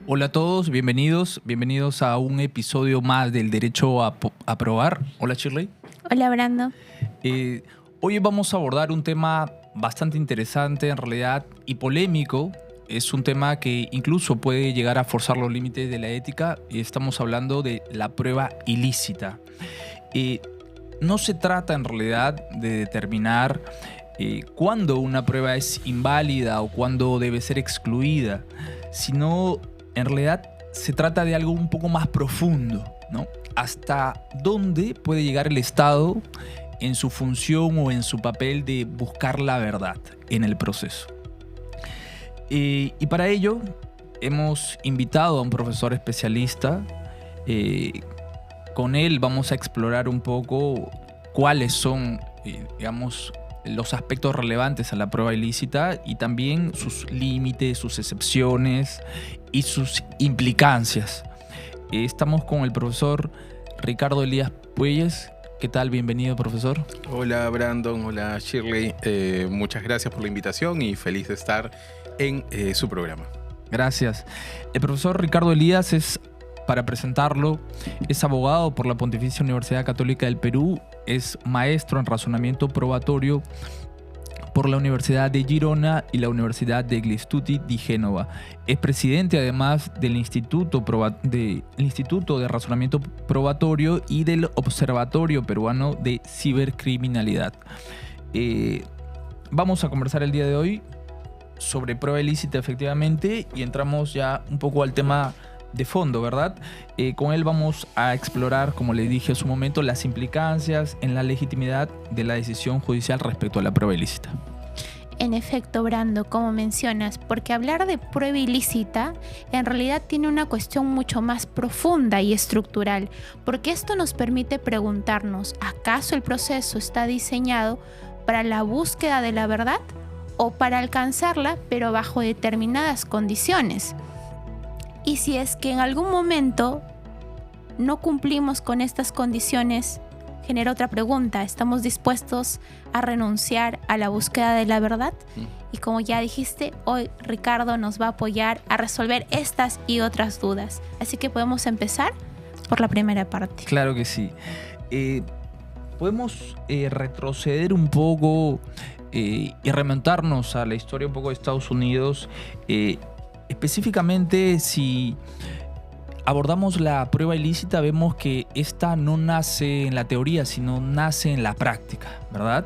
Hola a todos, bienvenidos a un episodio más del Derecho a Probar. Hola Shirley. Hola, Brando. Eh, Hoy vamos a abordar un tema bastante interesante en realidad y polémico. Es un tema que incluso puede llegar a forzar los límites de la ética y estamos hablando de la prueba ilícita. No se trata en realidad de determinar cuándo una prueba es inválida o cuándo debe ser excluida, sino en realidad se trata de algo un poco más profundo, ¿no? ¿Hasta dónde puede llegar el Estado en su función o en su papel de buscar la verdad en el proceso? Y para ello hemos invitado a un profesor especialista. Con él vamos a explorar un poco cuáles son, digamos, los aspectos relevantes a la prueba ilícita y también sus límites, sus excepciones y sus implicancias. Estamos con el profesor Ricardo Elías Puelles. ¿Qué tal? Bienvenido, profesor. Hola, Brandon. Hola, Shirley. Muchas gracias por la invitación y feliz de estar en su programa. Gracias. El profesor Ricardo Elías es, para presentarlo, es abogado por la Pontificia Universidad Católica del Perú, es maestro en razonamiento probatorio por la Universidad de Girona y la Universidad degli Studi di Génova. Es presidente además del Instituto de Razonamiento Probatorio y del Observatorio Peruano de Cibercriminalidad. Vamos a conversar el día de hoy sobre prueba ilícita, efectivamente, y entramos ya un poco al tema de fondo, ¿verdad? Con él vamos a explorar, como le dije hace un momento, las implicancias en la legitimidad de la decisión judicial respecto a la prueba ilícita. En efecto, Brando, como mencionas, porque hablar de prueba ilícita en realidad tiene una cuestión mucho más profunda y estructural, porque esto nos permite preguntarnos, ¿acaso el proceso está diseñado para la búsqueda de la verdad o para alcanzarla, pero bajo determinadas condiciones? Y si es que en algún momento no cumplimos con estas condiciones, genera otra pregunta: ¿estamos dispuestos a renunciar a la búsqueda de la verdad? Y como ya dijiste, hoy Ricardo nos va a apoyar a resolver estas y otras dudas. Así que podemos empezar por la primera parte. Claro que sí. Podemos retroceder un poco y remontarnos a la historia un poco de Estados Unidos. Específicamente, si abordamos la prueba ilícita, vemos que esta no nace en la teoría, sino nace en la práctica, ¿verdad?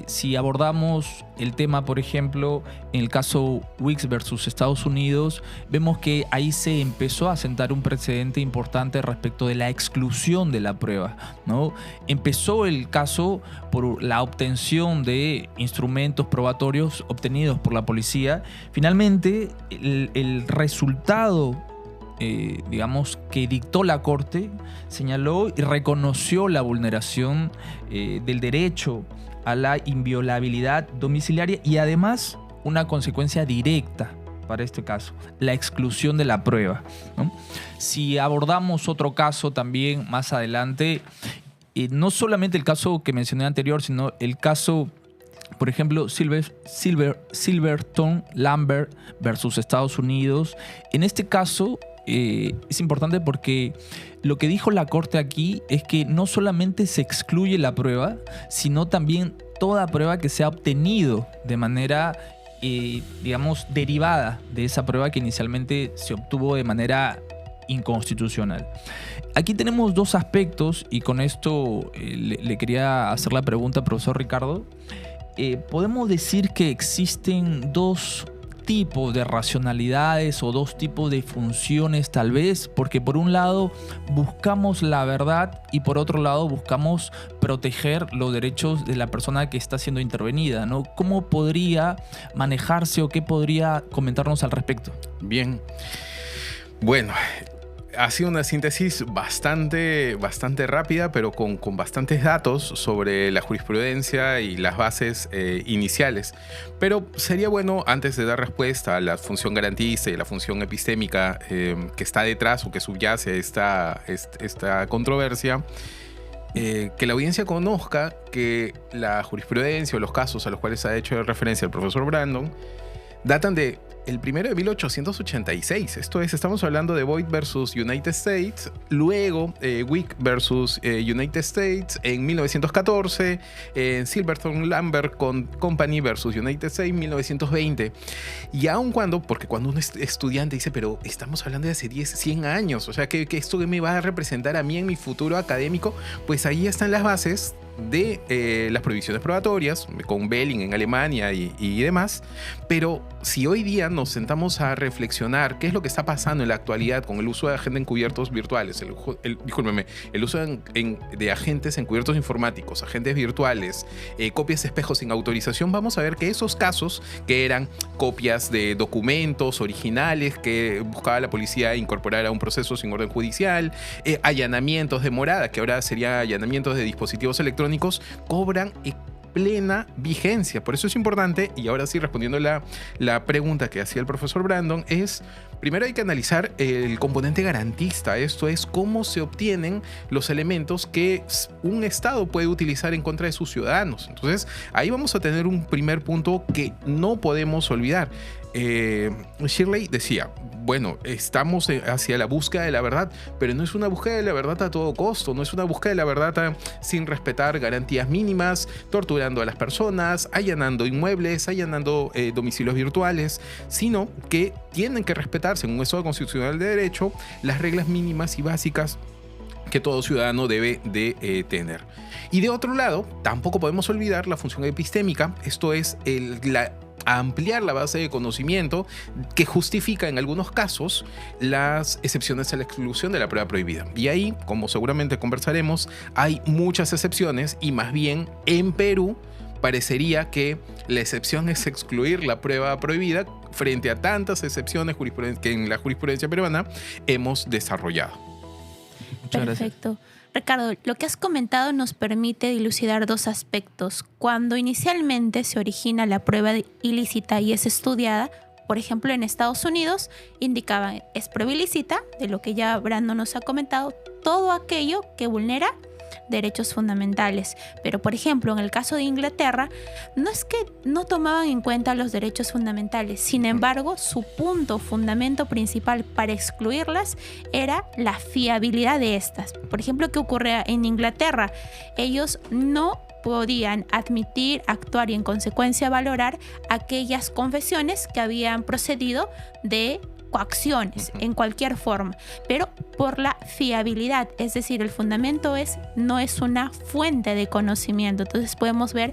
Si abordamos el tema, por ejemplo, en el caso Wicks versus Estados Unidos, vemos que ahí se empezó a sentar un precedente importante respecto de la exclusión de la prueba, ¿no? Empezó el caso por la obtención de instrumentos probatorios obtenidos por la policía. Finalmente, el resultado digamos, que dictó la Corte, señaló y reconoció la vulneración del derecho a la inviolabilidad domiciliaria y además una consecuencia directa para este caso, la exclusión de la prueba, ¿no? Si abordamos otro caso también más adelante, no solamente el caso que mencioné anterior, sino el caso, por ejemplo, Silverton Lambert versus Estados Unidos. En este caso es importante porque lo que dijo la Corte aquí es que no solamente se excluye la prueba, sino también toda prueba que se ha obtenido de manera, digamos, derivada de esa prueba que inicialmente se obtuvo de manera inconstitucional. Aquí tenemos dos aspectos y con esto le quería hacer la pregunta, profesor Ricardo. Podemos decir que existen dos tipos de racionalidades o dos tipos de funciones tal vez, porque por un lado buscamos la verdad y por otro lado buscamos proteger los derechos de la persona que está siendo intervenida, ¿no? ¿Cómo podría manejarse o qué podría comentarnos al respecto? Bien. Bueno, ha sido una síntesis bastante rápida, pero con bastantes datos sobre la jurisprudencia y las bases iniciales. Pero sería bueno, antes de dar respuesta a la función garantista y a la función epistémica que está detrás o que subyace esta controversia, que la audiencia conozca que la jurisprudencia o los casos a los cuales ha hecho referencia el profesor Brandon datan de el primero de 1886. Esto es, estamos hablando de Boyd versus United States, luego Wick versus United States en 1914, Silverthorne Lumber Company versus United States en 1920. Y aun cuando, porque cuando un estudiante dice, pero estamos hablando de hace 100 años, o sea, que esto me va a representar a mí en mi futuro académico, pues ahí están las bases de las prohibiciones probatorias con Belling en Alemania y demás. Pero si hoy día nos sentamos a reflexionar qué es lo que está pasando en la actualidad con el uso de agentes encubiertos virtuales, el uso de agentes encubiertos informáticos, agentes virtuales, copias de espejos sin autorización, vamos a ver que esos casos que eran copias de documentos originales que buscaba la policía incorporar a un proceso sin orden judicial, allanamientos de morada, que ahora serían allanamientos de dispositivos electrónicos, cobran plena vigencia. Por eso es importante, y ahora sí respondiendo la pregunta que hacía el profesor Brandon, es primero hay que analizar el componente garantista. Esto es cómo se obtienen los elementos que un Estado puede utilizar en contra de sus ciudadanos. Entonces ahí vamos a tener un primer punto que no podemos olvidar. Shirley decía, bueno, estamos hacia la búsqueda de la verdad, pero no es una búsqueda de la verdad a todo costo, no es una búsqueda de la verdad sin respetar garantías mínimas, torturando a las personas, allanando inmuebles, allanando domicilios virtuales, sino que tienen que respetarse en un Estado constitucional de derecho las reglas mínimas y básicas que todo ciudadano debe de tener. Y de otro lado, tampoco podemos olvidar la función epistémica, esto es ampliar la base de conocimiento que justifica en algunos casos las excepciones a la exclusión de la prueba prohibida. Y ahí, como seguramente conversaremos, hay muchas excepciones y más bien en Perú parecería que la excepción es excluir la prueba prohibida frente a tantas excepciones que en la jurisprudencia peruana hemos desarrollado. Muchas Perfecto. Ricardo, lo que has comentado nos permite dilucidar dos aspectos. Cuando inicialmente se origina la prueba ilícita y es estudiada, por ejemplo en Estados Unidos, indicaban es prueba ilícita, de lo que ya Brandon nos ha comentado, todo aquello que vulnera derechos fundamentales. Pero, por ejemplo, en el caso de Inglaterra, no es que no tomaban en cuenta los derechos fundamentales. Sin embargo, su fundamento principal para excluirlas era la fiabilidad de estas. Por ejemplo, ¿qué ocurre en Inglaterra? Ellos no podían admitir, actuar y en consecuencia valorar aquellas confesiones que habían procedido de coacciones en cualquier forma, pero por la fiabilidad, es decir, el fundamento no es una fuente de conocimiento. Entonces podemos ver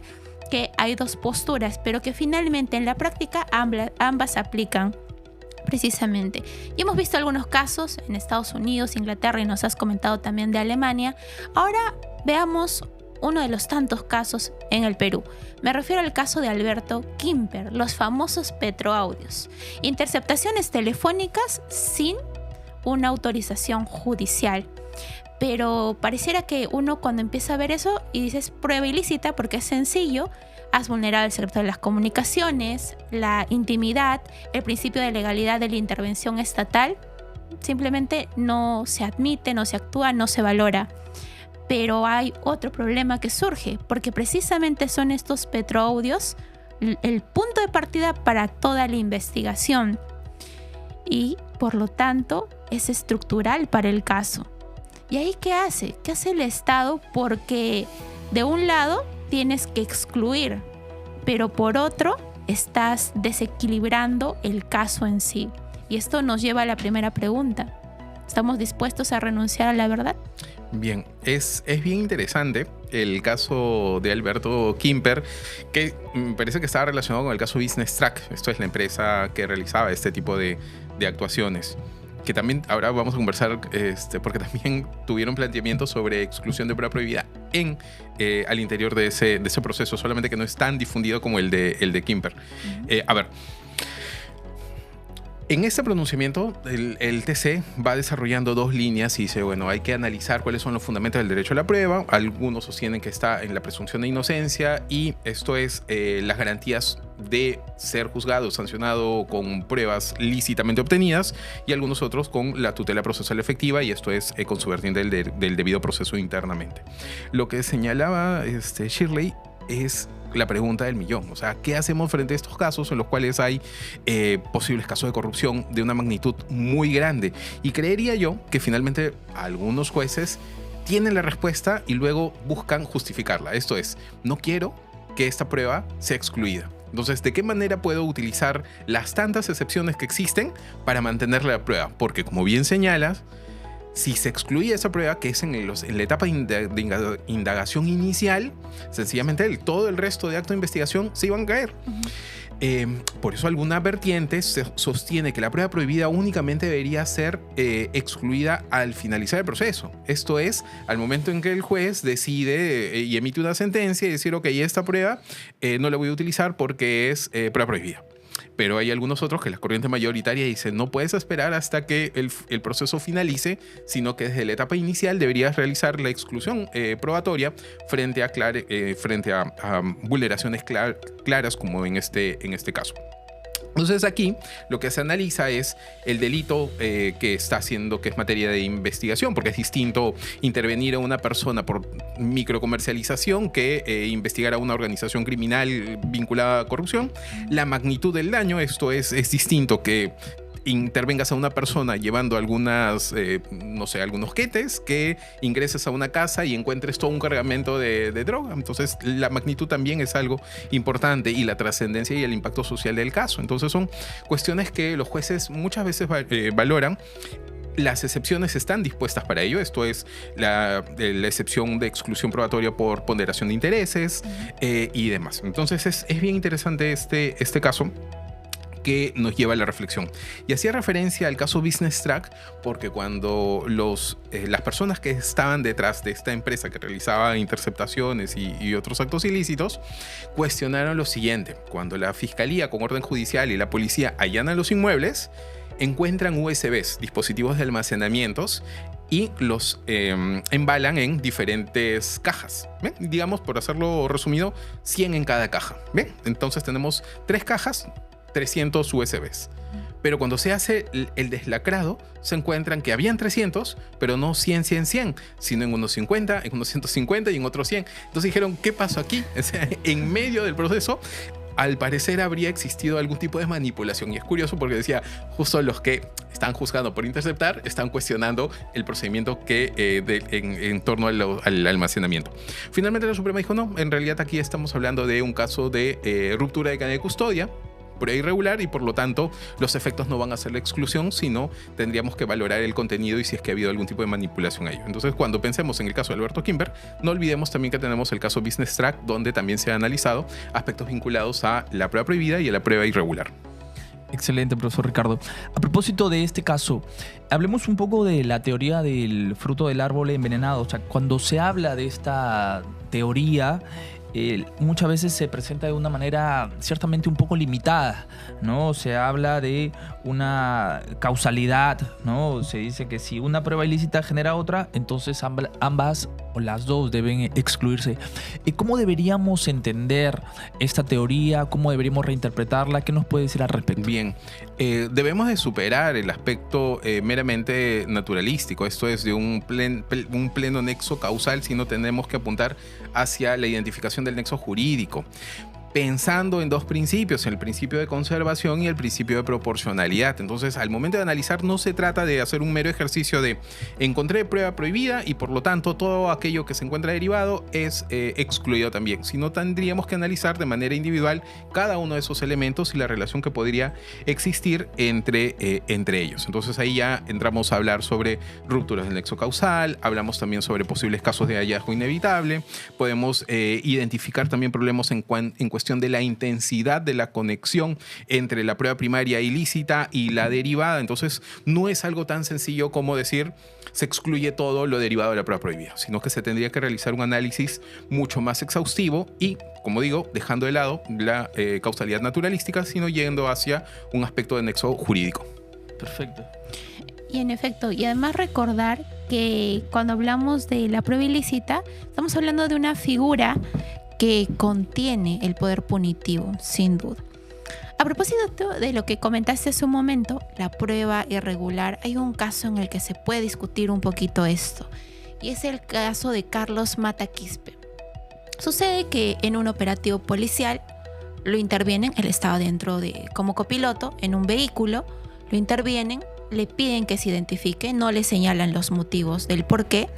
que hay dos posturas, pero que finalmente en la práctica ambas aplican precisamente. Y hemos visto algunos casos en Estados Unidos, Inglaterra, y nos has comentado también de Alemania. Ahora veamos uno de los tantos casos en el Perú. Me refiero al caso de Alberto Quimper, los famosos petroaudios. Interceptaciones telefónicas sin una autorización judicial. Pero pareciera que uno cuando empieza a ver eso y dices prueba ilícita porque es sencillo, has vulnerado el secreto de las comunicaciones, la intimidad, el principio de legalidad de la intervención estatal. Simplemente no se admite, no se actúa, no se valora. Pero hay otro problema que surge, porque precisamente son estos petroaudios el punto de partida para toda la investigación y, por lo tanto, es estructural para el caso. ¿Y ahí qué hace? ¿Qué hace el Estado? Porque de un lado tienes que excluir, pero por otro estás desequilibrando el caso en sí. Y esto nos lleva a la primera pregunta. ¿Estamos dispuestos a renunciar a la verdad? Bien, es bien interesante el caso de Alberto Quimper, que me parece que estaba relacionado con el caso Business Track. Esto es la empresa que realizaba este tipo de actuaciones, que también ahora vamos a conversar, porque también tuvieron planteamientos sobre exclusión de prueba prohibida al interior de ese proceso, solamente que no es tan difundido como el de Quimper. A ver, en este pronunciamiento, el TC va desarrollando dos líneas y dice, bueno, hay que analizar cuáles son los fundamentos del derecho a la prueba. Algunos sostienen que está en la presunción de inocencia y esto es las garantías de ser juzgado o sancionado con pruebas lícitamente obtenidas, y algunos otros con la tutela procesal efectiva, y esto es con su vertiente del debido proceso internamente. Lo que señalaba Shirley es la pregunta del millón. O sea, ¿qué hacemos frente a estos casos en los cuales hay posibles casos de corrupción de una magnitud muy grande? Y creería yo que finalmente algunos jueces tienen la respuesta y luego buscan justificarla. Esto es, no quiero que esta prueba sea excluida. Entonces, ¿de qué manera puedo utilizar las tantas excepciones que existen para mantener la prueba? Porque, como bien señalas, si se excluye esa prueba, que es en la etapa de indagación inicial, sencillamente todo el resto de actos de investigación se iban a caer. Por eso alguna vertiente sostiene que la prueba prohibida únicamente debería ser excluida al finalizar el proceso. Esto es, al momento en que el juez decide y emite una sentencia y decir, ok, esta prueba no la voy a utilizar porque es prueba prohibida. Pero hay algunos otros que la corriente mayoritaria dice no puedes esperar hasta que el proceso finalice, sino que desde la etapa inicial deberías realizar la exclusión probatoria frente a vulneraciones claras como en este caso. Entonces aquí lo que se analiza es el delito que está haciendo, que es materia de investigación, porque es distinto intervenir a una persona por microcomercialización que investigar a una organización criminal vinculada a corrupción. La magnitud del daño, esto es distinto que intervengas a una persona llevando algunos quetes, que ingreses a una casa y encuentres todo un cargamento de droga. Entonces la magnitud también es algo importante y la trascendencia y el impacto social del caso. Entonces son cuestiones que los jueces muchas veces valoran. Las excepciones están dispuestas para ello. Esto es la excepción de exclusión probatoria por ponderación de intereses y demás. Entonces es bien interesante este caso, que nos lleva a la reflexión. Y hacía referencia al caso Business Track porque cuando las personas que estaban detrás de esta empresa que realizaba interceptaciones y otros actos ilícitos cuestionaron lo siguiente: cuando la fiscalía con orden judicial y la policía allanan los inmuebles, encuentran USBs, dispositivos de almacenamientos, y los embalan en diferentes cajas. ¿Ven? Digamos, por hacerlo resumido, 100 en cada caja. ¿Ven? Entonces tenemos 3 cajas, 300 USBs. Pero cuando se hace el deslacrado, se encuentran que habían 300, pero no 100, sino en unos 50, en unos 150 y en otros 100. Entonces dijeron, ¿qué pasó aquí? O sea, en medio del proceso, al parecer habría existido algún tipo de manipulación. Y es curioso porque decía, justo los que están juzgando por interceptar están cuestionando el procedimiento en torno al almacenamiento. Finalmente la Suprema dijo, no, en realidad aquí estamos hablando de un caso de ruptura de cadena de custodia, prueba irregular, y por lo tanto los efectos no van a ser la exclusión, sino tendríamos que valorar el contenido y si es que ha habido algún tipo de manipulación a ello. Entonces, cuando pensemos en el caso de Alberto Kimber, no olvidemos también que tenemos el caso Business Track, donde también se han analizado aspectos vinculados a la prueba prohibida y a la prueba irregular. Excelente, profesor Ricardo. A propósito de este caso, hablemos un poco de la teoría del fruto del árbol envenenado. O sea, cuando se habla de esta teoría, muchas veces se presenta de una manera ciertamente un poco limitada, ¿no? Se habla de una causalidad, ¿no? Se dice que si una prueba ilícita genera otra, entonces ambas o las dos deben excluirse. ¿Cómo deberíamos entender esta teoría? ¿Cómo deberíamos reinterpretarla? ¿Qué nos puede decir al respecto? Bien, debemos de superar el aspecto meramente naturalístico. Esto es de un pleno nexo causal, sino tenemos que apuntar hacia la identificación del nexo jurídico, pensando en dos principios, el principio de conservación y el principio de proporcionalidad. Entonces, al momento de analizar, no se trata de hacer un mero ejercicio de encontré prueba prohibida y por lo tanto todo aquello que se encuentra derivado es excluido también, sino tendríamos que analizar de manera individual cada uno de esos elementos y la relación que podría existir entre ellos. Entonces ahí ya entramos a hablar sobre rupturas del nexo causal, hablamos también sobre posibles casos de hallazgo inevitable, podemos identificar también problemas en cuestión de la intensidad de la conexión entre la prueba primaria ilícita y la derivada. Entonces no es algo tan sencillo como decir se excluye todo lo derivado de la prueba prohibida, sino que se tendría que realizar un análisis mucho más exhaustivo y, como digo, dejando de lado la causalidad naturalística, sino yendo hacia un aspecto de nexo jurídico. Perfecto. Y en efecto, y además recordar que cuando hablamos de la prueba ilícita, estamos hablando de una figura que contiene el poder punitivo, sin duda. A propósito de lo que comentaste hace un momento, la prueba irregular, hay un caso en el que se puede discutir un poquito esto, y es el caso de Carlos Mata Quispe. Sucede que en un operativo policial lo intervienen, él estaba como copiloto en un vehículo, lo intervienen, le piden que se identifique, no le señalan los motivos del por qué.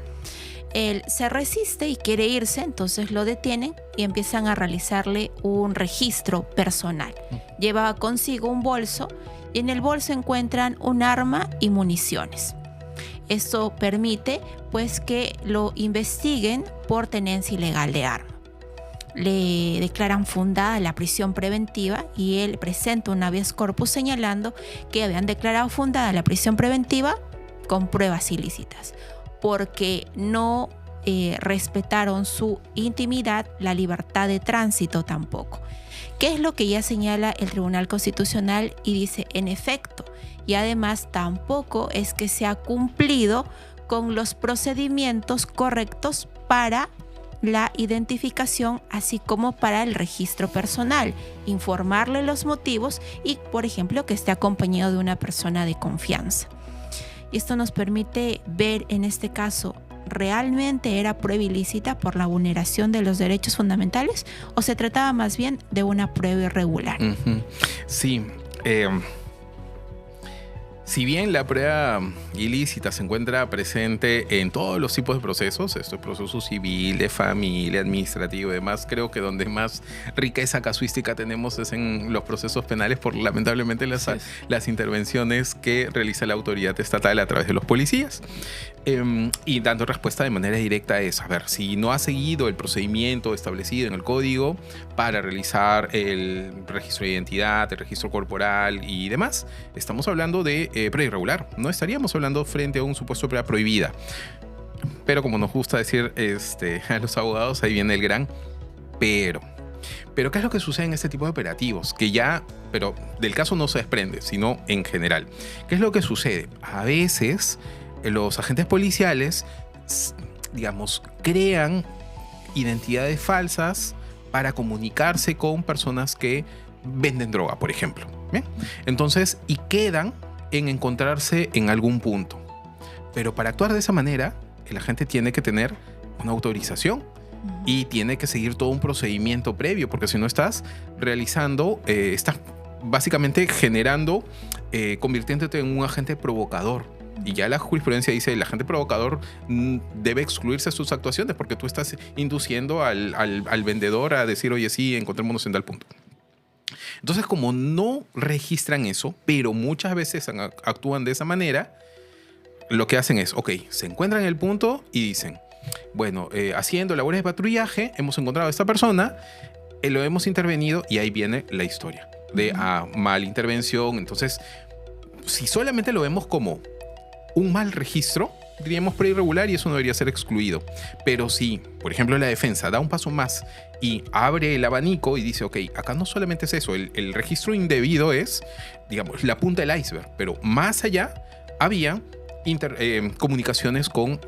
Él se resiste y quiere irse, entonces lo detienen y empiezan a realizarle un registro personal. Llevaba consigo un bolso y en el bolso encuentran un arma y municiones. Esto permite pues que lo investiguen por tenencia ilegal de arma. Le declaran fundada la prisión preventiva y él presenta un habeas corpus señalando que habían declarado fundada la prisión preventiva con pruebas ilícitas, porque no respetaron su intimidad, la libertad de tránsito tampoco. ¿Qué es lo que ya señala el Tribunal Constitucional? Y dice, en efecto, y además tampoco es que se ha cumplido con los procedimientos correctos para la identificación, así como para el registro personal, informarle los motivos y, por ejemplo, que esté acompañado de una persona de confianza. Y esto nos permite ver en este caso, ¿realmente era prueba ilícita por la vulneración de los derechos fundamentales o se trataba más bien de una prueba irregular? Sí. Si bien la prueba ilícita se encuentra presente en todos los tipos de procesos, esto es proceso civil, de familia, administrativo y demás, creo que donde más riqueza casuística tenemos es en los procesos penales por lamentablemente las intervenciones que realiza la autoridad estatal a través de los policías. Y dando respuesta de manera directa a eso. A ver, si no ha seguido el procedimiento establecido en el código para realizar el registro de identidad, el registro corporal y demás, estamos hablando de prueba irregular. No estaríamos hablando frente a un supuesto prueba prohibida. Pero como nos gusta decir a los abogados, ahí viene el gran pero. Pero ¿qué es lo que sucede en este tipo de operativos? Pero del caso no se desprende, sino en general. ¿Qué es lo que sucede? A veces los agentes policiales, digamos, crean identidades falsas para comunicarse con personas que venden droga, por ejemplo. ¿Bien? Entonces, y quedan en encontrarse en algún punto. Pero para actuar de esa manera, el agente tiene que tener una autorización y tiene que seguir todo un procedimiento previo, porque si no estás realizando, estás básicamente generando, convirtiéndote en un agente provocador. Y ya la jurisprudencia dice el agente provocador debe excluirse de sus actuaciones porque tú estás induciendo al vendedor a decir, oye, sí, encontrémonos en tal punto. Entonces, como no registran eso, pero muchas veces actúan de esa manera, lo que hacen es, ok, se encuentran en el punto y dicen, bueno, haciendo labores de patrullaje, hemos encontrado a esta persona, lo hemos intervenido y ahí viene la historia de mala intervención. Entonces, si solamente lo vemos como un mal registro, diríamos prueba irregular y eso no debería ser excluido. Pero si, por ejemplo, la defensa da un paso más y abre el abanico y dice, ok, acá no solamente es eso, el registro indebido es, digamos, la punta del iceberg, pero más allá había comunicaciones con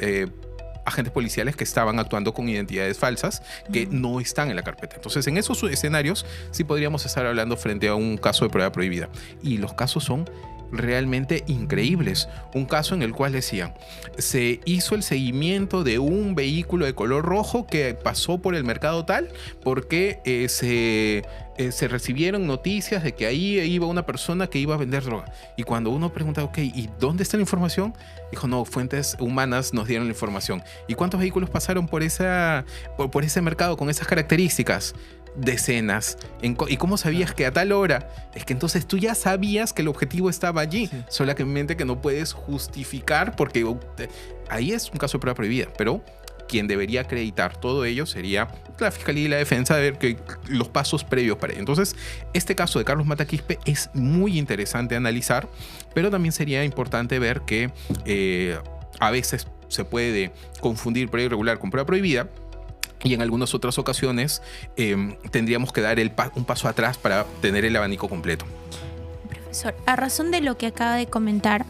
agentes policiales que estaban actuando con identidades falsas que no están en la carpeta. Entonces, en esos escenarios sí podríamos estar hablando frente a un caso de prueba prohibida. Y los casos son realmente increíbles. Un caso en el cual decían, se hizo el seguimiento de un vehículo de color rojo que pasó por el mercado tal porque se recibieron noticias de que ahí iba una persona que iba a vender droga. Y cuando uno pregunta, ok, ¿y dónde está la información? Dijo, no, fuentes humanas nos dieron la información. ¿Y cuántos vehículos pasaron por ese mercado con esas características? Decenas. ¿Y cómo sabías que a tal hora? Es que entonces tú ya sabías que el objetivo estaba allí, solamente que no puedes justificar porque ahí es un caso de prueba prohibida, pero quien debería acreditar todo ello sería la Fiscalía y la Defensa, de ver que los pasos previos para ello. Entonces, este caso de Carlos Mata Quispe es muy interesante analizar, pero también sería importante ver que a veces se puede confundir prueba irregular con prueba prohibida. Y en algunas otras ocasiones tendríamos que dar un paso atrás para tener el abanico completo. Profesor, a razón de lo que acaba de comentar,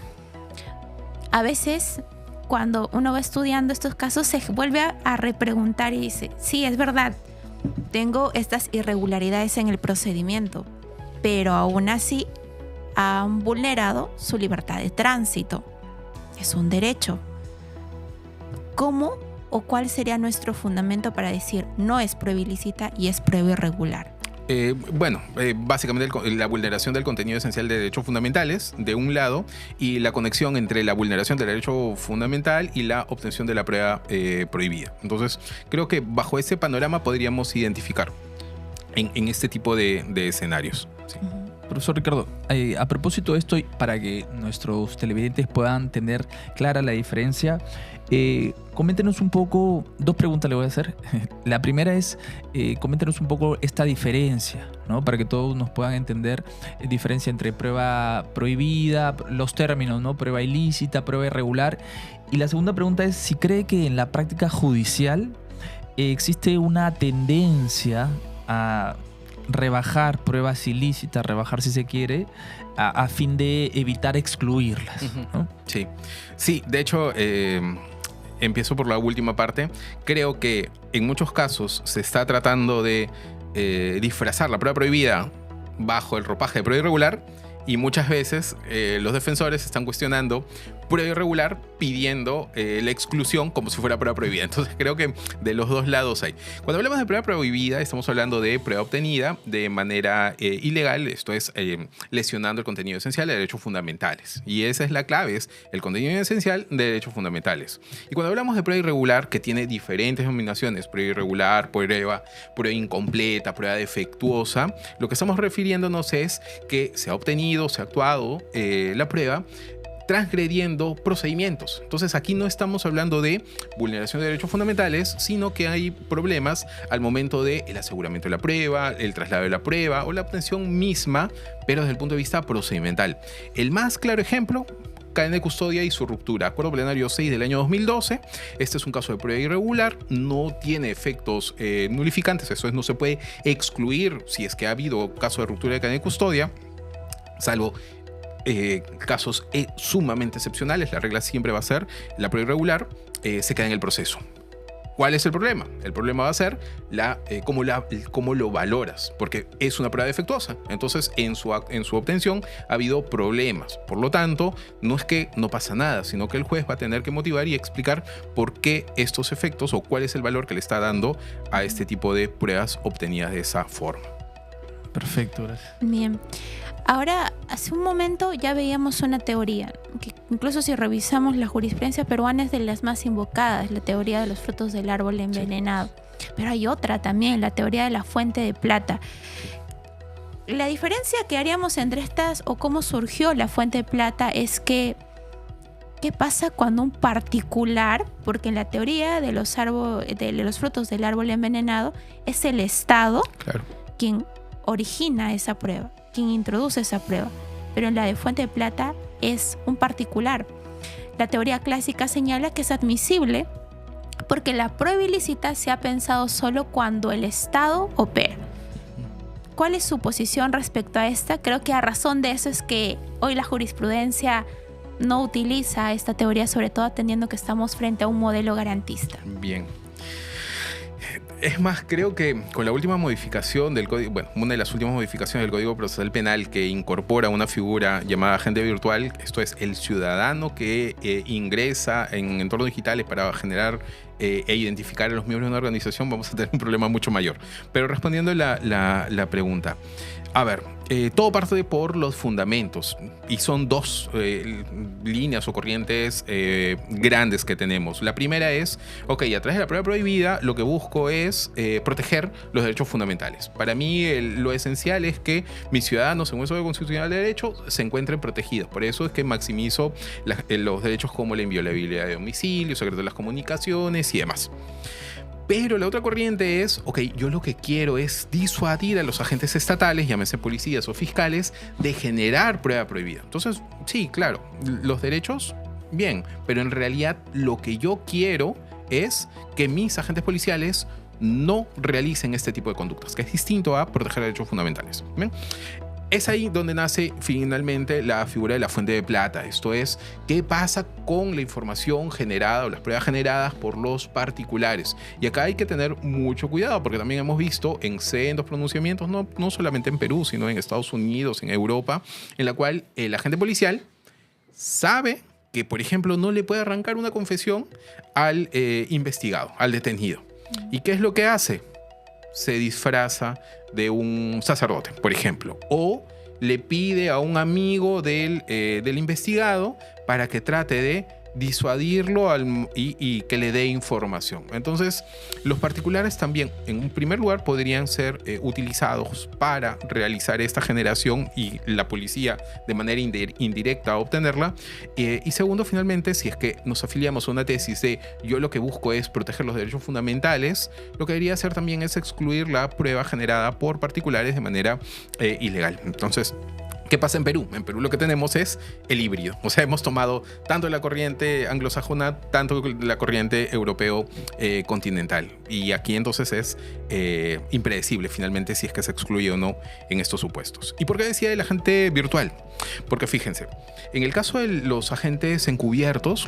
a veces cuando uno va estudiando estos casos se vuelve a repreguntar y dice, sí, es verdad, tengo estas irregularidades en el procedimiento, pero aún así han vulnerado su libertad de tránsito. Es un derecho. ¿Cómo ¿O cuál sería nuestro fundamento para decir no es prueba ilícita y es prueba irregular? Básicamente la vulneración del contenido esencial de derechos fundamentales, de un lado, y la conexión entre la vulneración del derecho fundamental y la obtención de la prueba prohibida. Entonces, creo que bajo ese panorama podríamos identificar en este tipo de escenarios. Sí. Profesor Ricardo, a propósito de esto, y para que nuestros televidentes puedan tener clara la diferencia, coméntenos un poco, 2 preguntas le voy a hacer. La primera es, coméntenos un poco esta diferencia, ¿no? Para que todos nos puedan entender diferencia entre prueba prohibida, los términos, ¿no? Prueba ilícita, prueba irregular. Y la segunda pregunta es si cree que en la práctica judicial existe una tendencia a rebajar pruebas ilícitas, rebajar si se quiere, a fin de evitar excluirlas, ¿no? Sí, de hecho, empiezo por la última parte. Creo que en muchos casos se está tratando de disfrazar la prueba prohibida bajo el ropaje de prueba irregular, y muchas veces los defensores están cuestionando prueba irregular pidiendo la exclusión como si fuera prueba prohibida. Entonces creo que de los dos lados hay. Cuando hablamos de prueba prohibida estamos hablando de prueba obtenida de manera ilegal, esto es lesionando el contenido esencial de derechos fundamentales. Y esa es la clave, es el contenido esencial de derechos fundamentales. Y cuando hablamos de prueba irregular, que tiene diferentes denominaciones, prueba irregular, prueba incompleta, prueba defectuosa, lo que estamos refiriéndonos es que se ha obtenido, se ha actuado la prueba transgrediendo procedimientos. Entonces aquí no estamos hablando de vulneración de derechos fundamentales, sino que hay problemas al momento del aseguramiento de la prueba, el traslado de la prueba o la obtención misma, pero desde el punto de vista procedimental. El más claro ejemplo, cadena de custodia y su ruptura. Acuerdo plenario 6 del año 2012. Este es un caso de prueba irregular, no tiene efectos nulificantes, eso es, no se puede excluir si es que ha habido caso de ruptura de cadena de custodia, salvo casos sumamente excepcionales. La regla siempre va a ser la prueba irregular se queda en el proceso. ¿Cuál es el problema? El problema va a ser cómo lo valoras, porque es una prueba defectuosa. Entonces, en su obtención ha habido problemas. Por lo tanto, no es que no pasa nada, sino que el juez va a tener que motivar y explicar por qué estos efectos o cuál es el valor que le está dando a este tipo de pruebas obtenidas de esa forma. Perfecto, gracias. Bien. Ahora, hace un momento ya veíamos una teoría, que incluso si revisamos la jurisprudencia peruana es de las más invocadas, la teoría de los frutos del árbol envenenado. Sí. Pero hay otra también, la teoría de la fuente de plata. La diferencia que haríamos entre estas o cómo surgió la fuente de plata es que ¿qué pasa cuando un particular, porque en la teoría de los frutos del árbol envenenado es el Estado, claro, quien origina esa prueba, quien introduce esa prueba, pero en la de fuente de plata es un particular. La teoría clásica señala que es admisible porque la prueba ilícita se ha pensado solo cuando el Estado opera. ¿Cuál es su posición respecto a esta? Creo que a razón de eso es que hoy la jurisprudencia no utiliza esta teoría, sobre todo atendiendo que estamos frente a un modelo garantista. Bien. Es más, creo que con la última modificación del código, bueno, una de las últimas modificaciones del Código Procesal Penal que incorpora una figura llamada agente virtual, esto es el ciudadano que ingresa en entornos digitales para generar e identificar a los miembros de una organización, vamos a tener un problema mucho mayor. Pero respondiendo la pregunta, a ver, todo parte por los fundamentos y son dos líneas o corrientes grandes que tenemos. La primera es, ok, a través de la prueba prohibida lo que busco es proteger los derechos fundamentales. Para mí lo esencial es que mis ciudadanos, según el Código Constitucional de Derecho, se encuentren protegidos. Por eso es que maximizo los derechos como la inviolabilidad de domicilio, secreto de las comunicaciones y demás. Pero la otra corriente es, ok, yo lo que quiero es disuadir a los agentes estatales, llámese policías o fiscales, de generar prueba prohibida. Entonces, sí, claro, los derechos, bien, pero en realidad lo que yo quiero es que mis agentes policiales no realicen este tipo de conductas, que es distinto a proteger derechos fundamentales. ¿Bien? Es ahí donde nace finalmente la figura de la fuente de plata. Esto es, ¿qué pasa con la información generada o las pruebas generadas por los particulares? Y acá hay que tener mucho cuidado porque también hemos visto en sendos pronunciamientos, no solamente en Perú, sino en Estados Unidos, en Europa, en la cual el agente policial sabe que, por ejemplo, no le puede arrancar una confesión al investigado, al detenido. ¿Y qué es lo que hace? Se disfraza de un sacerdote, por ejemplo, o le pide a un amigo del investigado para que trate de disuadirlo y que le dé información. Entonces, los particulares también, en un primer lugar, podrían ser utilizados para realizar esta generación y la policía de manera indirecta obtenerla. Y segundo, finalmente, si es que nos afiliamos a una tesis de yo lo que busco es proteger los derechos fundamentales, lo que debería hacer también es excluir la prueba generada por particulares de manera ilegal. Entonces, ¿qué pasa en Perú? En Perú lo que tenemos es el híbrido. O sea, hemos tomado tanto la corriente anglosajona, tanto la corriente europeo continental. Y aquí entonces es impredecible finalmente si es que se excluye o no en estos supuestos. ¿Y por qué decía el agente virtual? Porque fíjense, en el caso de los agentes encubiertos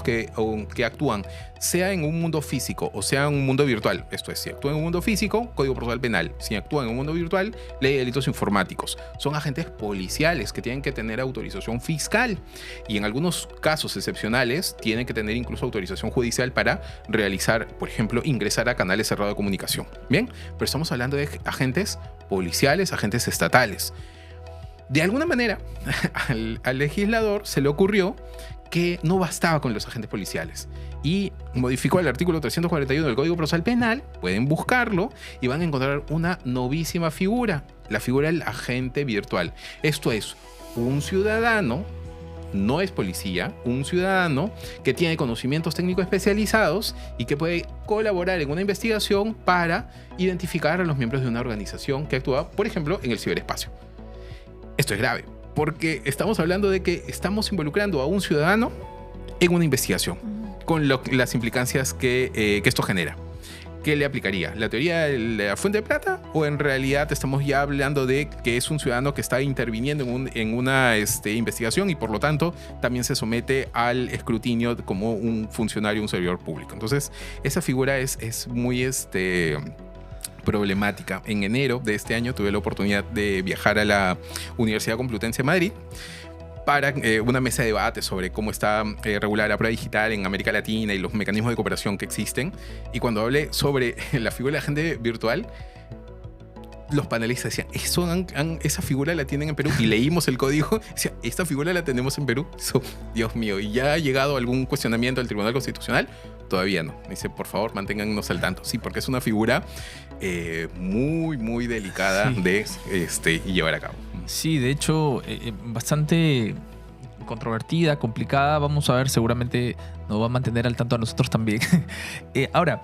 que actúan sea en un mundo físico o sea en un mundo virtual, esto es, si actúan en un mundo físico, Código Procesal Penal. Si actúan en un mundo virtual, Ley de Delitos Informáticos. Son agentes policiales que tienen que tener autorización fiscal y en algunos casos excepcionales tienen que tener incluso autorización judicial para realizar, por ejemplo, ingresar a canales cerrados de comunicación. Bien, pero estamos hablando de agentes policiales, agentes estatales. De alguna manera, al legislador se le ocurrió que no bastaba con los agentes policiales y modificó el artículo 341 del Código Procesal Penal. Pueden buscarlo y van a encontrar una novísima figura, la figura del agente virtual. Esto es un ciudadano, no es policía, un ciudadano que tiene conocimientos técnicos especializados y que puede colaborar en una investigación para identificar a los miembros de una organización que actúa, por ejemplo, en el ciberespacio. Esto es grave, porque estamos hablando de que estamos involucrando a un ciudadano en una investigación, con las implicancias que esto genera. ¿Qué le aplicaría? ¿La teoría de la fuente de plata? ¿O en realidad estamos ya hablando de que es un ciudadano que está interviniendo en una investigación y por lo tanto también se somete al escrutinio como un funcionario, un servidor público? Entonces, esa figura es muy problemática. En enero de este año tuve la oportunidad de viajar a la Universidad Complutense de Madrid para una mesa de debate sobre cómo está regulada la prueba digital en América Latina y los mecanismos de cooperación que existen. Y cuando hablé sobre la figura del agente virtual, los panelistas decían, esa figura la tienen en Perú. Y leímos el código, decía, esta figura la tenemos en Perú. Dios mío, ¿y ya ha llegado algún cuestionamiento al Tribunal Constitucional? Todavía no. Dice, por favor, manténgannos al tanto. Sí, porque es una figura muy, muy delicada de llevar a cabo. Sí, de hecho, bastante controvertida, complicada. Vamos a ver, seguramente nos va a mantener al tanto a nosotros también. Ahora,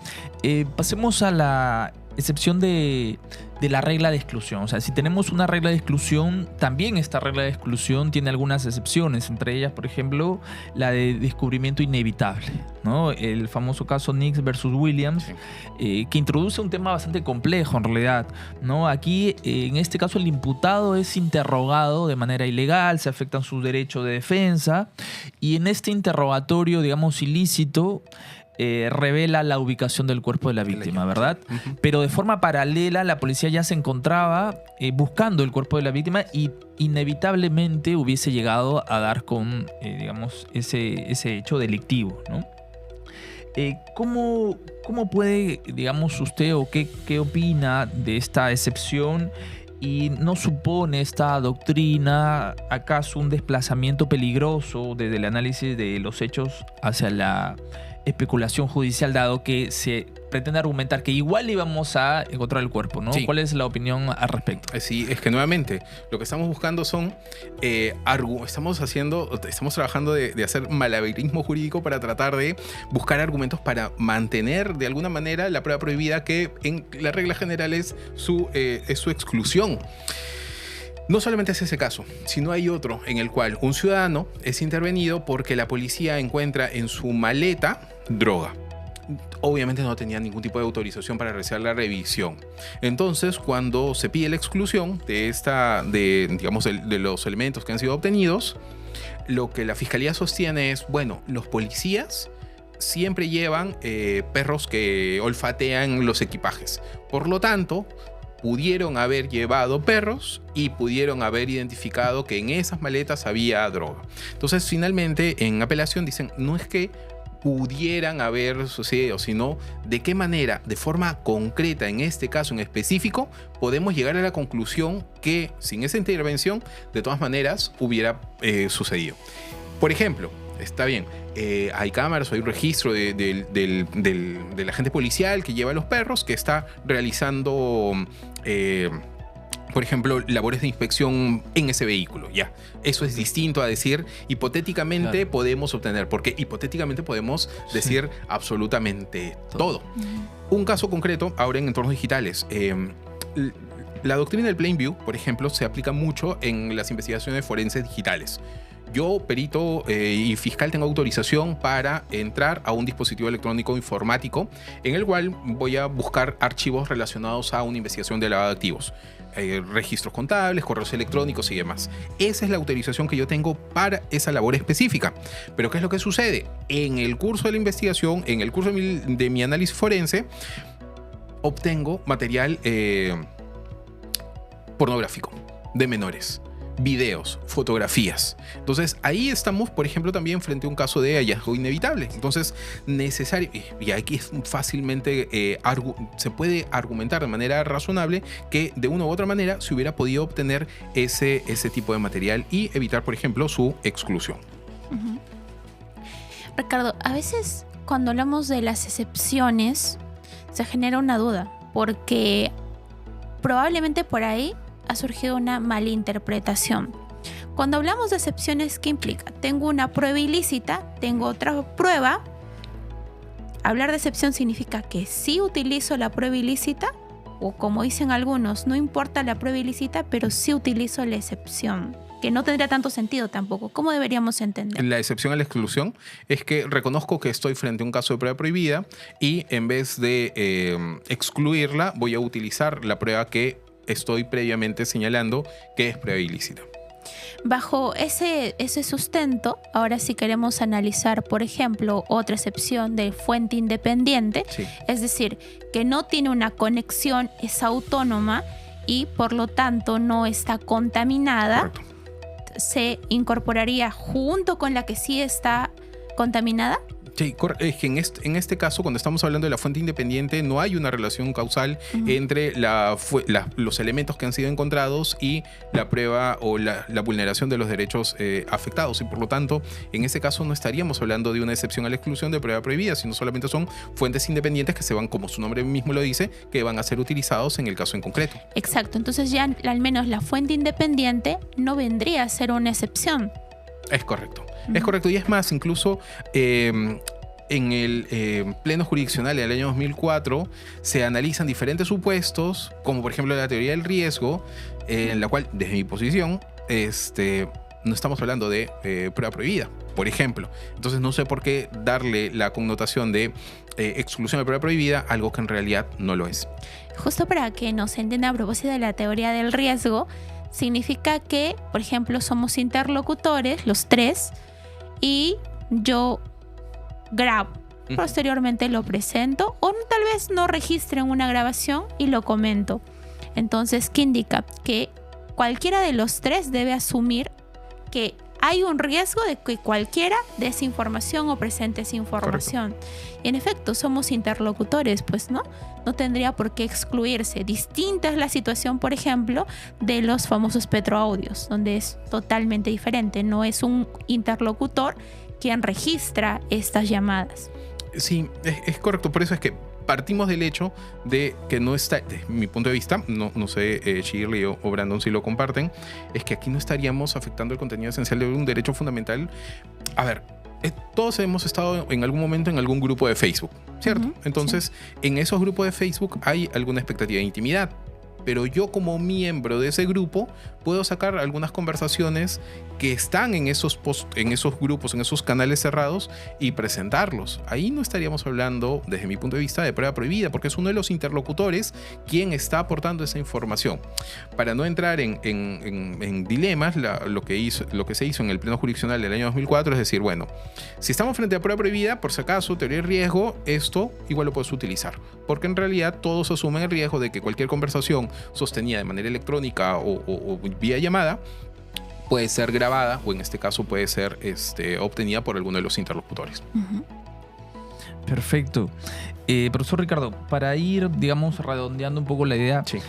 pasemos a la excepción de la regla de exclusión. O sea, si tenemos una regla de exclusión, también esta regla de exclusión tiene algunas excepciones, entre ellas, por ejemplo, la de descubrimiento inevitable, ¿no? El famoso caso Nix versus Williams, que introduce un tema bastante complejo en realidad, ¿no? Aquí, en este caso, el imputado es interrogado de manera ilegal, se afectan sus derechos de defensa, y en este interrogatorio, digamos, ilícito, revela la ubicación del cuerpo de la víctima, ¿verdad? Uh-huh. Pero de forma paralela, la policía ya se encontraba buscando el cuerpo de la víctima y inevitablemente hubiese llegado a dar con, digamos, ese hecho delictivo, ¿no? ¿Cómo puede, digamos, usted o qué opina de esta excepción? ¿Y no supone esta doctrina acaso un desplazamiento peligroso desde el análisis de los hechos hacia la especulación judicial, dado que se pretende argumentar que igual íbamos a encontrar el cuerpo, ¿no? Sí. ¿Cuál es la opinión al respecto? Sí, es que nuevamente lo que estamos buscando son estamos trabajando de hacer malabarismo jurídico para tratar de buscar argumentos para mantener de alguna manera la prueba prohibida, que en la regla general es su exclusión. No solamente es ese caso, sino hay otro en el cual un ciudadano es intervenido porque la policía encuentra en su maleta droga. Obviamente no tenía ningún tipo de autorización para realizar la revisión. Entonces, cuando se pide la exclusión de los elementos que han sido obtenidos, lo que la fiscalía sostiene es, bueno, los policías siempre llevan perros que olfatean los equipajes. Por lo tanto, pudieron haber llevado perros y pudieron haber identificado que en esas maletas había droga. Entonces, finalmente, en apelación dicen, no es que pudieran haber sucedido, sino de qué manera, de forma concreta, en este caso en específico, podemos llegar a la conclusión que sin esa intervención, de todas maneras, hubiera sucedido. Por ejemplo, está bien, hay cámaras o hay un registro del agente policial que lleva a los perros, que está realizando por ejemplo, labores de inspección en ese vehículo, ya. Eso es distinto a decir hipotéticamente podemos obtener, porque hipotéticamente podemos decir absolutamente todo. Un caso concreto, ahora en entornos digitales. La doctrina del plain view, por ejemplo, se aplica mucho en las investigaciones forenses digitales. Yo, perito y fiscal, tengo autorización para entrar a un dispositivo electrónico informático en el cual voy a buscar archivos relacionados a una investigación de lavado de activos. Registros contables, correos electrónicos y demás. Esa es la autorización que yo tengo para esa labor específica. Pero ¿qué es lo que sucede? En el curso de la investigación, en el curso de mi análisis forense, obtengo material pornográfico de menores, videos, fotografías. Entonces ahí estamos, por ejemplo, también frente a un caso de hallazgo inevitable. Entonces, necesario, y aquí es fácilmente se puede argumentar de manera razonable que de una u otra manera se hubiera podido obtener ese tipo de material y evitar, por ejemplo, su exclusión. Ricardo, a veces cuando hablamos de las excepciones se genera una duda, porque probablemente por ahí ha surgido una malinterpretación. Cuando hablamos de excepciones, ¿qué implica? Tengo una prueba ilícita, tengo otra prueba. Hablar de excepción significa que sí utilizo la prueba ilícita, o como dicen algunos, no importa la prueba ilícita, pero sí utilizo la excepción, que no tendría tanto sentido tampoco. ¿Cómo deberíamos entender? La excepción a la exclusión es que reconozco que estoy frente a un caso de prueba prohibida y en vez de excluirla, voy a utilizar la prueba que estoy previamente señalando que es prueba ilícita. Bajo ese sustento, ahora sí queremos analizar, por ejemplo, otra excepción de fuente independiente, Sí. es decir, que no tiene una conexión, es autónoma y por lo tanto no está contaminada. Correcto. ¿Se incorporaría junto con la que sí está contaminada? Sí, es que en este caso, cuando estamos hablando de la fuente independiente, no hay una relación causal entre los elementos que han sido encontrados y la prueba o la vulneración de los derechos afectados. Y por lo tanto, en ese caso no estaríamos hablando de una excepción a la exclusión de prueba prohibida, sino solamente son fuentes independientes que se van, como su nombre mismo lo dice, que van a ser utilizados en el caso en concreto. Exacto, entonces ya al menos la fuente independiente no vendría a ser una excepción. Es correcto. Es correcto. Y es más, incluso en el pleno jurisdiccional del año 2004 se analizan diferentes supuestos, como por ejemplo la teoría del riesgo, en la cual, desde mi posición, no estamos hablando de prueba prohibida, por ejemplo. Entonces no sé por qué darle la connotación de exclusión de prueba prohibida a algo que en realidad no lo es. Justo para que nos entienda a propósito de la teoría del riesgo, significa que, por ejemplo, somos interlocutores, los tres, y yo grabo. Posteriormente lo presento o tal vez no registren una grabación y lo comento. Entonces, ¿qué indica? Que cualquiera de los tres debe asumir que hay un riesgo de que cualquiera dé esa información o presente esa información. Correcto. Y en efecto, somos interlocutores, pues, ¿no? No tendría por qué excluirse. Distinta es la situación, por ejemplo, de los famosos petroaudios, donde es totalmente diferente. No es un interlocutor quien registra estas llamadas. Sí, es correcto. Por eso es que partimos del hecho de que no está, desde mi punto de vista, no sé Shirley o Brandon si lo comparten, es que aquí no estaríamos afectando el contenido esencial de un derecho fundamental. A ver, todos hemos estado en algún momento en algún grupo de Facebook, ¿cierto? Entonces, sí. En esos grupos de Facebook hay alguna expectativa de intimidad, pero yo como miembro de ese grupo puedo sacar algunas conversaciones que están en esos grupos, en esos canales cerrados y presentarlos. Ahí no estaríamos hablando, desde mi punto de vista, de prueba prohibida, porque es uno de los interlocutores quien está aportando esa información. Para no entrar en dilemas, lo que se hizo en el pleno jurisdiccional del año 2004 es decir, bueno, si estamos frente a prueba prohibida, por si acaso, teoría de riesgo, esto igual lo puedes utilizar, porque en realidad todos asumen el riesgo de que cualquier conversación sostenida de manera electrónica o vía llamada, puede ser grabada o en este caso puede ser obtenida por alguno de los interlocutores. Perfecto. Profesor Ricardo, para ir, digamos, redondeando un poco la idea, Sí.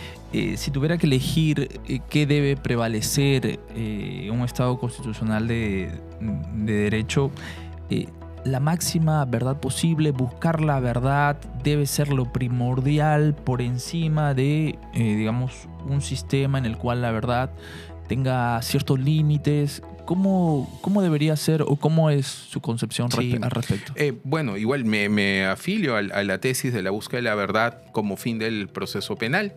Si tuviera que elegir qué debe prevalecer en un Estado constitucional de derecho, la máxima verdad posible, buscar la verdad debe ser lo primordial por encima de, digamos, un sistema en el cual la verdad tenga ciertos límites. ¿Cómo debería ser o cómo es su concepción Sí. al respecto? Bueno, igual me afilio a la tesis de la búsqueda de la verdad como fin del proceso penal.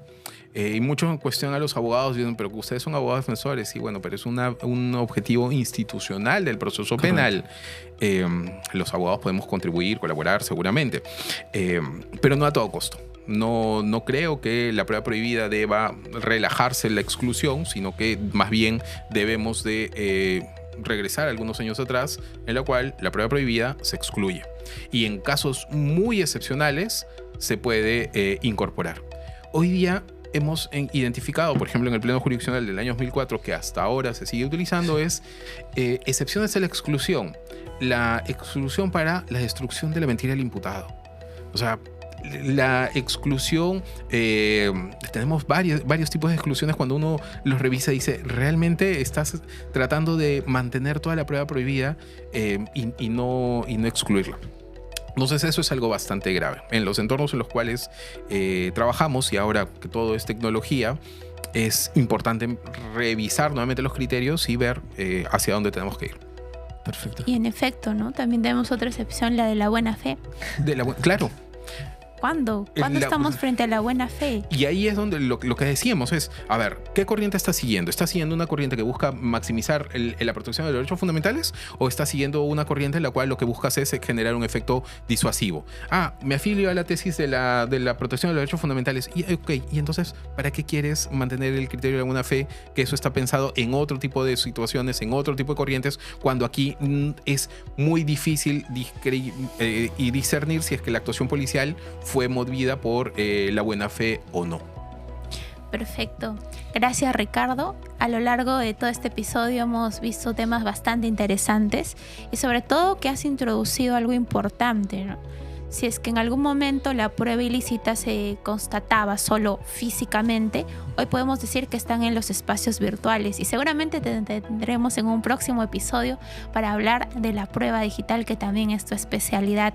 Y muchos cuestionan a los abogados dicen, pero ustedes son abogados defensores. Sí, bueno, pero es un objetivo institucional del proceso penal. Los abogados podemos contribuir, colaborar seguramente, pero no a todo costo. No creo que la prueba prohibida deba relajarse en la exclusión, sino que más bien debemos de regresar algunos años atrás, en la cual la prueba prohibida se excluye. Y en casos muy excepcionales se puede incorporar. Hoy día hemos identificado, por ejemplo, en el Pleno Jurisdiccional del año 2004, que hasta ahora se sigue utilizando, es excepciones a la exclusión. La exclusión para la destrucción de la mentira del imputado. O sea, la exclusión, tenemos varios tipos de exclusiones. Cuando uno los revisa dice, realmente estás tratando de mantener toda la prueba prohibida y no excluirla. Entonces eso es algo bastante grave. En los entornos en los cuales trabajamos, y ahora que todo es tecnología, es importante revisar nuevamente los criterios y ver hacia dónde tenemos que ir. Perfecto. Y en efecto, ¿no? También tenemos otra excepción, la de la buena fe. Claro. ¿Cuándo? ¿Cuándo estamos frente a la buena fe? Y ahí es donde lo que decíamos es, a ver, ¿qué corriente está siguiendo? ¿Está siguiendo una corriente que busca maximizar la protección de los derechos fundamentales? ¿O está siguiendo una corriente en la cual lo que buscas es generar un efecto disuasivo? Me afilio a la tesis de la protección de los derechos fundamentales. Y entonces, ¿para qué quieres mantener el criterio de la buena fe? Que eso está pensado en otro tipo de situaciones, en otro tipo de corrientes, cuando aquí es muy difícil y discernir si es que la actuación policial fue movida por la buena fe o no. Perfecto. Gracias, Ricardo. A lo largo de todo este episodio hemos visto temas bastante interesantes y sobre todo que has introducido algo importante, ¿no? Si es que en algún momento la prueba ilícita se constataba solo físicamente, hoy podemos decir que están en los espacios virtuales y seguramente te tendremos en un próximo episodio para hablar de la prueba digital, que también es tu especialidad.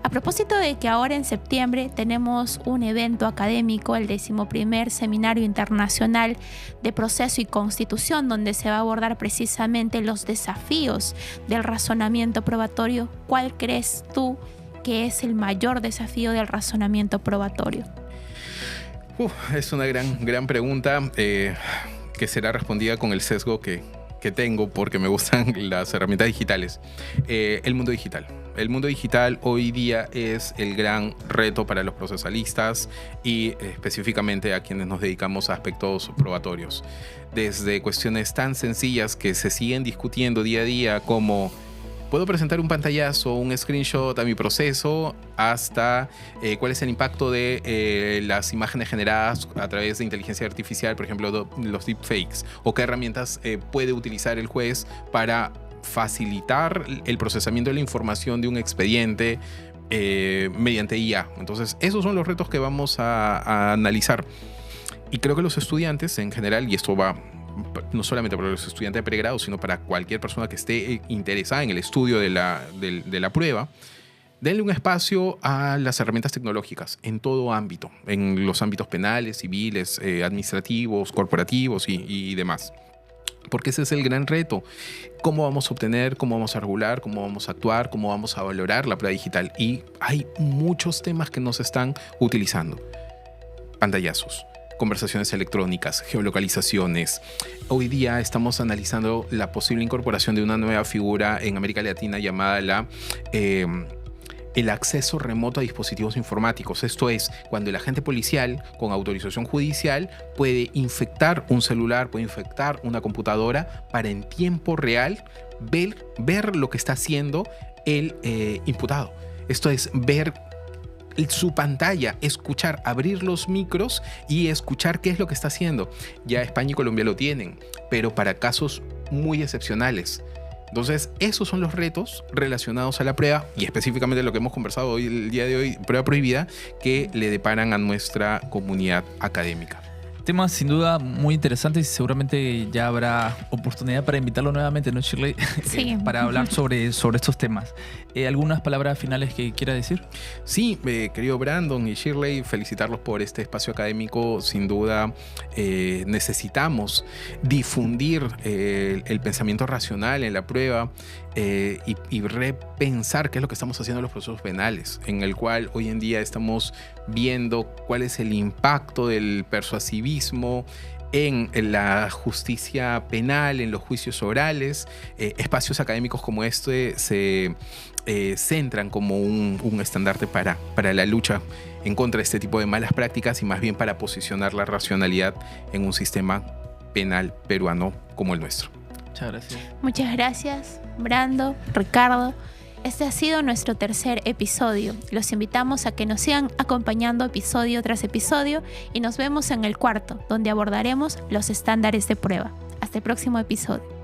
A propósito de que ahora en septiembre tenemos un evento académico, el 11º Seminario Internacional de Proceso y Constitución, donde se va a abordar precisamente los desafíos del razonamiento probatorio. ¿Cuál crees tú que es el mayor desafío del razonamiento probatorio? Es una gran pregunta que será respondida con el sesgo que tengo, porque me gustan las herramientas digitales. El mundo digital. El mundo digital hoy día es el gran reto para los procesalistas y específicamente a quienes nos dedicamos a aspectos probatorios. Desde cuestiones tan sencillas que se siguen discutiendo día a día como ¿puedo presentar un pantallazo, un screenshot a mi proceso? Hasta cuál es el impacto de las imágenes generadas a través de inteligencia artificial, por ejemplo, los deepfakes, o qué herramientas puede utilizar el juez para facilitar el procesamiento de la información de un expediente mediante IA. Entonces, esos son los retos que vamos a analizar. Y creo que los estudiantes en general, y esto va no solamente para los estudiantes de pregrado, sino para cualquier persona que esté interesada en el estudio de la prueba, denle un espacio a las herramientas tecnológicas en todo ámbito, en los ámbitos penales, civiles, administrativos, corporativos y demás. Porque ese es el gran reto. ¿Cómo vamos a obtener, cómo vamos a regular, cómo vamos a actuar, cómo vamos a valorar la prueba digital? Y hay muchos temas que no se están utilizando. Pantallazos, conversaciones electrónicas, geolocalizaciones. Hoy día estamos analizando la posible incorporación de una nueva figura en América Latina llamada el acceso remoto a dispositivos informáticos. Esto es, cuando el agente policial con autorización judicial puede infectar un celular, puede infectar una computadora para en tiempo real ver lo que está haciendo el imputado. Esto es, ver su pantalla, escuchar, abrir los micros y escuchar qué es lo que está haciendo. Ya España y Colombia lo tienen, pero para casos muy excepcionales. Entonces, esos son los retos relacionados a la prueba y específicamente lo que hemos conversado hoy, el día de hoy, prueba prohibida, que le deparan a nuestra comunidad académica. Temas sin duda muy interesantes y seguramente ya habrá oportunidad para invitarlo nuevamente, ¿no, Shirley? Sí. Para hablar sobre estos temas. ¿Algunas palabras finales que quiera decir? Sí, querido Brandon y Shirley, felicitarlos por este espacio académico. Sin duda necesitamos difundir el pensamiento racional en la prueba y repensar qué es lo que estamos haciendo en los procesos penales, en el cual hoy en día estamos viendo cuál es el impacto del persuasivismo en la justicia penal, en los juicios orales. Espacios académicos como este se centran como un estandarte para la lucha en contra de este tipo de malas prácticas y más bien para posicionar la racionalidad en un sistema penal peruano como el nuestro. Muchas gracias. Muchas gracias, Brando, Ricardo. Este ha sido nuestro tercer episodio. Los invitamos a que nos sigan acompañando episodio tras episodio y nos vemos en el cuarto, donde abordaremos los estándares de prueba. Hasta el próximo episodio.